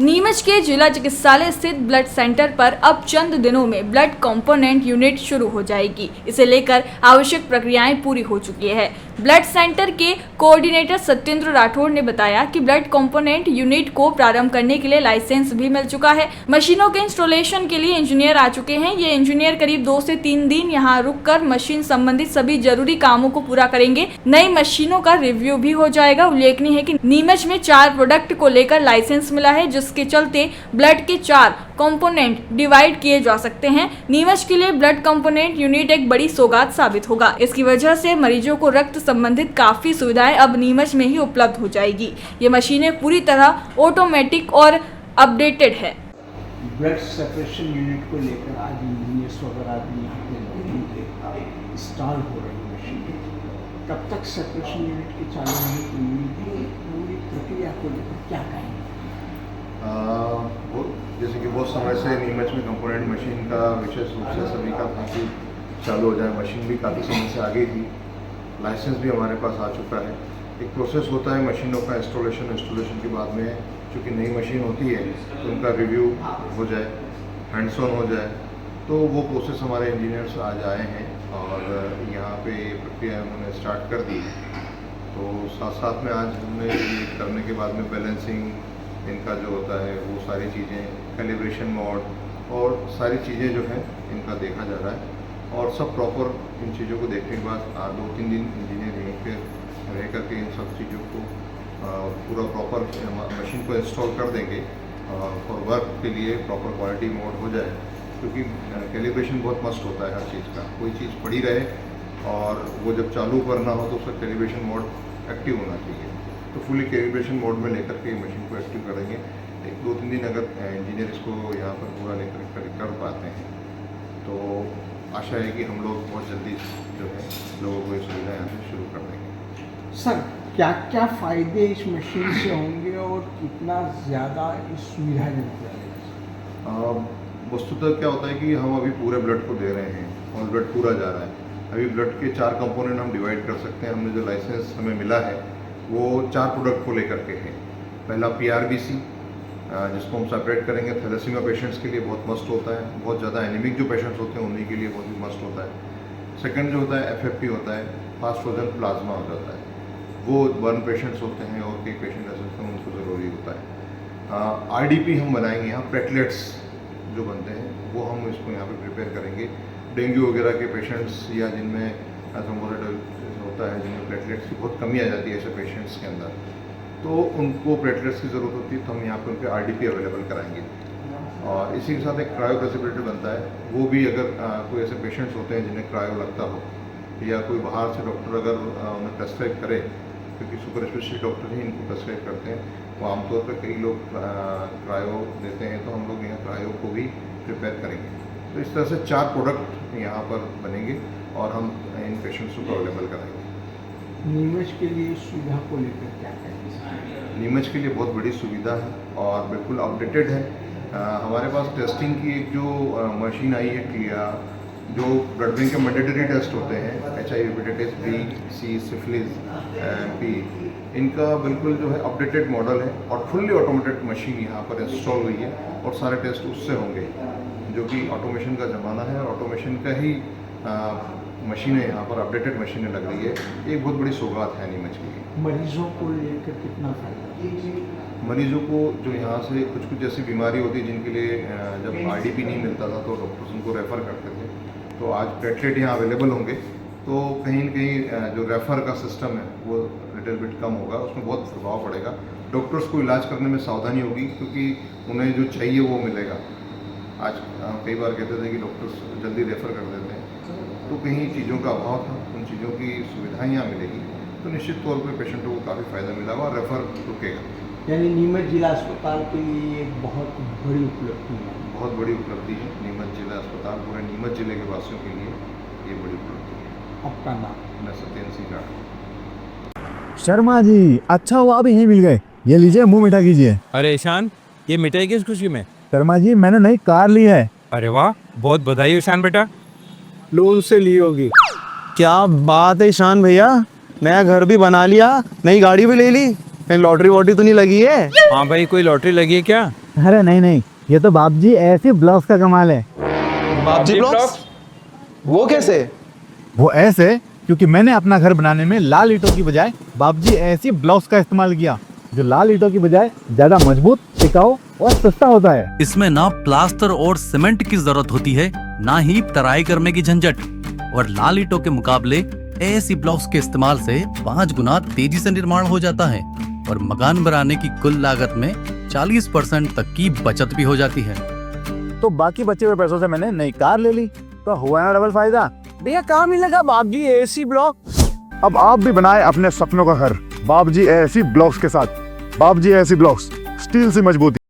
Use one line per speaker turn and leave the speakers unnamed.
नीमच के जिला चिकित्सालय स्थित ब्लड सेंटर पर अब चंद दिनों में ब्लड कंपोनेंट यूनिट शुरू हो जाएगी। इसे लेकर आवश्यक प्रक्रियाएं पूरी हो चुकी है। ब्लड सेंटर के कोऑर्डिनेटर सत्येंद्र राठौड़ ने बताया कि ब्लड कंपोनेंट यूनिट को प्रारंभ करने के लिए लाइसेंस भी मिल चुका है। मशीनों के इंस्टॉलेशन के लिए इंजीनियर आ चुके हैं। ये इंजीनियर करीब 2 से 3 दिन यहाँ रुककर मशीन संबंधित सभी जरूरी कामों को पूरा करेंगे। नई मशीनों का रिव्यू भी हो जाएगा। उल्लेखनीय है कि नीमच में 4 प्रोडक्ट को लेकर लाइसेंस मिला है, जिसके चलते ब्लड के 4 कंपोनेंट डिवाइड किए जा सकते हैं। नीमच के लिए ब्लड कंपोनेंट यूनिट एक बड़ी सौगात साबित होगा। इसकी वजह से मरीजों को रक्त संबंधित काफी सुविधाएं अब नीमच में ही उपलब्ध हो जाएगी। ये मशीनें पूरी तरह ऑटोमेटिक और अपडेटेड है।
ब्लड सेपरेशन यूनिट को लेकर आज इंजीनियर्स वगैरह भी यहाँ पे इंस्टॉल हो रही मशीन। कब तक सेपरेशन यूनिट की चालू होने की उम्मीद है? पूरी प्रक्रिया को लेकर क्या कहेंगे?
जैसे कि बहुत समय से नीमच में कंपोनेंट मशीन का विशेष रूप से सभी का काफ़ी चालू हो जाए। मशीन भी काफ़ी समय से आ गई थी, लाइसेंस भी हमारे पास आ चुका है। एक प्रोसेस होता है मशीनों का इंस्टॉलेशन के बाद में, चूँकि नई मशीन होती है तो उनका रिव्यू हो जाए, हैंड्स ऑन हो जाए, तो वो प्रोसेस हमारे इंजीनियर्स आज आए हैं और यहाँ पे प्रक्रिया उन्होंने स्टार्ट कर दी। तो साथ साथ में आज हमने ये करने के बाद में बैलेंसिंग इनका जो होता है वो सारी चीज़ें, कैलिब्रेशन मोड और सारी चीज़ें जो हैं इनका देखा जा रहा है। और सब प्रॉपर इन चीज़ों को देखने के बाद 2-3 दिन इंजीनियर यहीं पर रह करके इन सब चीज़ों को पूरा प्रॉपर मशीन को इंस्टॉल कर देंगे फॉर वर्क के लिए प्रॉपर क्वालिटी मोड हो जाए। क्योंकि कैलिब्रेशन बहुत मस्ट होता है हर चीज़ का, कोई चीज़ पड़ी रहे और वो जब चालू करना हो तो उसका कैलिब्रेशन मोड एक्टिव होना चाहिए। तो फुली कैलिब्रेशन मोड में लेकर के मशीन को एक्टिव करेंगे। 1-2-3 दिन अगर इंजीनियर इसको यहाँ पर पूरा लेकर कर पाते हैं तो आशा है कि हम लोग बहुत जल्दी जो है लोगों को ये सुविधा यहाँ से शुरू कर देंगे।
सर, क्या क्या फ़ायदे इस मशीन से होंगे और कितना ज़्यादा इस सुविधाजनक रहेगा?
वस्तुतः क्या होता है कि हम अभी पूरे ब्लड को दे रहे हैं और ब्लड पूरा जा रहा है। अभी ब्लड के 4 कंपोनेंट हम डिवाइड कर सकते हैं। हमने जो लाइसेंस हमें मिला है वो 4 प्रोडक्ट को लेकर के है। पहला PRBC, जिसको हम सेपरेट करेंगे, थैलेसीमिया पेशेंट्स के लिए बहुत मस्ट होता है। बहुत ज़्यादा एनीमिक जो पेशेंट्स होते हैं उन्हीं के लिए बहुत ही मस्ट होता है। सेकंड जो होता है FFP होता है, फास्ट फ्रोजन प्लाज्मा हो जाता है। वो बर्न पेशेंट्स होते हैं और कई पेशेंट ऐसे होते हैं उनको ज़रूरी होता है। RDP हम बनाएंगे यहाँ, प्लेटलेट्स जो बनते हैं वो हम इसको यहाँ पे प्रिपेयर करेंगे। डेंगू वगैरह के पेशेंट्स या जिनमें थ्रोम्बोसाइटोसिस होता है, जिनमें प्लेटलेट्स की बहुत कमी आ जाती है ऐसे पेशेंट्स के अंदर, तो उनको प्लेटलेट्स की ज़रूरत होती है, तो हम यहाँ पे उनके RDP अवेलेबल कराएंगे। और इसी के साथ एक क्रायो प्रेसिपिटेटर बनता है। वो भी अगर कोई ऐसे पेशेंट्स होते हैं जिन्हें क्रायो लगता हो या कोई बाहर से डॉक्टर अगर उन्हें प्रेस्क्राइब करे, क्योंकि सुपर स्पेशलिस्ट डॉक्टर ही इनको प्रेस्क्राइब करते हैं, तो आमतौर पर कई लोग क्रायो देते हैं, तो हम लोग यहाँ क्रायो को भी प्रिपेयर करेंगे। तो इस तरह से 4 प्रोडक्ट यहाँ पर बनेंगे और हम इन पेशेंट्स को अवेलेबल कराएंगे।
नीमच के लिए इस सुविधा को लेकर क्या कहेंगे?
नीमच के लिए बहुत बड़ी सुविधा है और बिल्कुल अपडेटेड है। हमारे पास टेस्टिंग की एक जो मशीन आई है क्लिया, जो ब्लड बैंक के मैंडेटरी टेस्ट होते हैं, HIV, hepatitis B, C, syphilis, MP, इनका बिल्कुल जो है अपडेटेड मॉडल है और फुल्ली ऑटोमेटेड मशीन यहाँ पर इंस्टॉल हुई है और सारे टेस्ट उससे होंगे, जो कि ऑटोमेशन का ज़माना है और ऑटोमेशन का ही मशीनें यहाँ पर अपडेटेड मशीनें लग रही है। एक बहुत बड़ी सौगात है नीमच के लिए।
मरीजों को लेकर कितना फायदा?
मरीजों को जो यहाँ से कुछ ऐसी बीमारी होती है जिनके लिए जब RDP नहीं मिलता था तो डॉक्टर्स उनको रेफ़र करते थे, तो आज प्लेटलेट यहाँ अवेलेबल होंगे, तो कहीं न कहीं जो रेफ़र का सिस्टम है वो लिटिल बिट कम होगा, उसमें बहुत प्रभाव पड़ेगा। डॉक्टर्स को इलाज करने में सावधानी होगी क्योंकि उन्हें जो चाहिए वो मिलेगा। आज कई बार कहते थे कि डॉक्टर्स जल्दी रेफ़र कर देते हैं, तो कहीं चीज़ों का अभाव था, उन चीज़ों की सुविधाएँ यहाँ मिलेगी तो निश्चित तौर पे पेशेंटों को काफ़ी फ़ायदा मिलेगा और रेफ़र रुकेगा।
यानी नीमच जिला अस्पताल के लिए एक बहुत बड़ी उपलब्धि है।
बहुत बड़ी उपलब्धि है नीमच जिला अस्पताल, पूरे नीमच जिले के वासियों के लिए ये बड़ी उपलब्धि है।
आपका नाम?
मैं सत्येंद्र सिंह राठौर।
शर्मा जी, अच्छा हुआ आप यहीं मिल गए। ये लीजिए, मुंह मीठा कीजिए।
अरे ईशान, ये मिठाई किस खुशी में?
शर्मा जी, मैंने नई कार ली है।
अरे वाह, बहुत बधाई ईशान बेटा।
लोन से ली होगी।
क्या बात है ईशान भैया, नया घर भी बना लिया, नई गाड़ी भी ले ली, कहीं लॉटरी वॉटरी तो नहीं लगी है?
हाँ भाई, कोई लॉटरी लगी है क्या?
अरे नहीं नहीं, ये तो बाप जी ऐसे ब्लॉक्स का कमाल है।
बापजी ब्लॉक्स? वो कैसे?
वो ऐसे क्योंकि मैंने अपना घर बनाने में लाल ईंटों की बजाय बाप जी ऐसी ब्लॉक्स का इस्तेमाल किया, जो लाल ईंटों की बजाय ज्यादा मजबूत, टिकाऊ और सस्ता होता है।
इसमें ना प्लास्टर और सीमेंट की जरूरत होती है, ना ही तराई करने की झंझट। और लाल ईंटों के मुकाबले एएसी ब्लॉक्स के इस्तेमाल से 5 गुना तेजी से निर्माण हो जाता है और मकान बनाने की कुल लागत में 40% तक की बचत भी हो जाती है।
तो बाकी बचे हुए पैसों से मैंने नई कार ले ली, तो हुआ ना डबल फायदा।
भैया कहाँ मिलेगा बाप जी एसी ब्लॉक?
अब आप भी बनाए अपने सपनों का घर बाप जी एसी ब्लॉक्स के साथ। बाप जी एसी ब्लॉक्स, स्टील से मजबूती।